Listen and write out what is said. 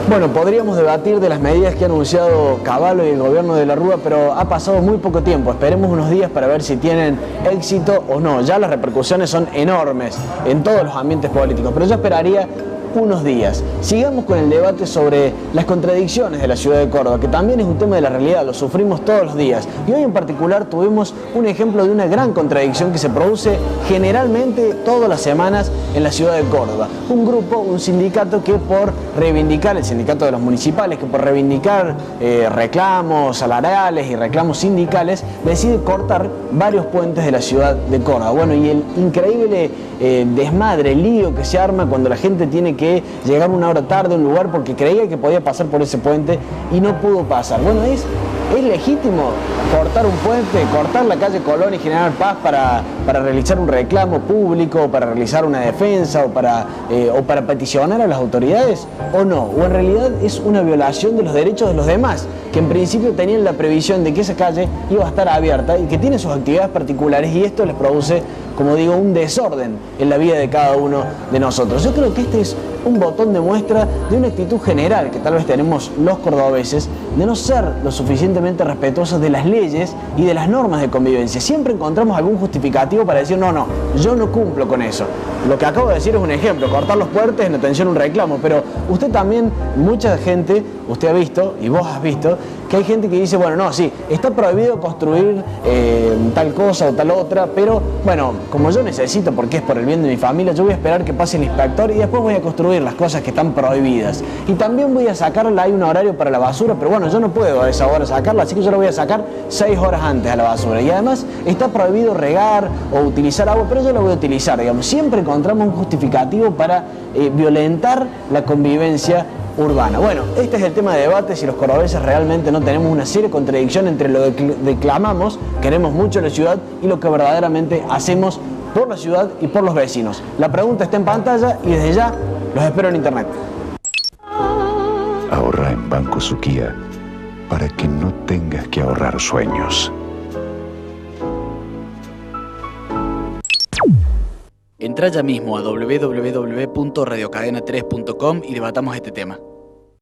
Bueno, podríamos debatir de las medidas que ha anunciado Cavallo y el gobierno de la Rúa, pero ha pasado muy poco tiempo. Esperemos unos días para ver si tienen éxito o no. Ya las repercusiones son enormes en todos los ambientes políticos, pero yo esperaría unos días. Sigamos con el debate sobre las contradicciones de la ciudad de Córdoba, que también es un tema de la realidad, lo sufrimos todos los días. Y hoy en particular tuvimos un ejemplo de una gran contradicción que se produce generalmente todas las semanas en la ciudad de Córdoba. Un grupo, un sindicato que por reivindicar, el sindicato de los municipales, que por reivindicar reclamos salariales y reclamos sindicales, decide cortar varios puentes de la ciudad de Córdoba. Bueno, y el increíble desmadre, el lío que se arma cuando la gente tiene que llegar una hora tarde a un lugar porque creía que podía pasar por ese puente y no pudo pasar. Bueno, ¿es legítimo cortar un puente, cortar la calle Colón y General Paz para realizar un reclamo público, para realizar una defensa o para peticionar a las autoridades? ¿O no? ¿O en realidad es una violación de los derechos de los demás, que en principio tenían la previsión de que esa calle iba a estar abierta y que tiene sus actividades particulares y esto les produce, como digo, un desorden en la vida de cada uno de nosotros? Yo creo que este es un botón de muestra de una actitud general que tal vez tenemos los cordobeses de no ser lo suficientemente respetuosos de las leyes y de las normas de convivencia. Siempre encontramos algún justificativo para decir no, yo no cumplo con eso. Lo que acabo de decir es un ejemplo, cortar los puentes en atención a un reclamo, pero usted también, mucha gente, usted ha visto y vos has visto que hay gente que dice, bueno, no, sí, está prohibido construir tal cosa o tal otra, pero bueno, como yo necesito, porque es por el bien de mi familia, yo voy a esperar que pase el inspector y después voy a construir las cosas que están prohibidas. Y también voy a sacarla, hay un horario para la basura, pero bueno, yo no puedo a esa hora sacarla, así que yo la voy a sacar 6 horas antes a la basura. Y además está prohibido regar o utilizar agua, pero yo la voy a utilizar, digamos. Siempre encontramos un justificativo para violentar la convivencia urbana. Bueno, este es el tema de debate, si los cordobeses realmente no tenemos una seria contradicción entre lo que declamamos, queremos mucho la ciudad, y lo que verdaderamente hacemos por la ciudad y por los vecinos. La pregunta está en pantalla y desde ya los espero en internet. Ahorra en Banco Suquía para que no tengas que ahorrar sueños. Entra ya mismo a www.radiocadena3.com y debatamos este tema.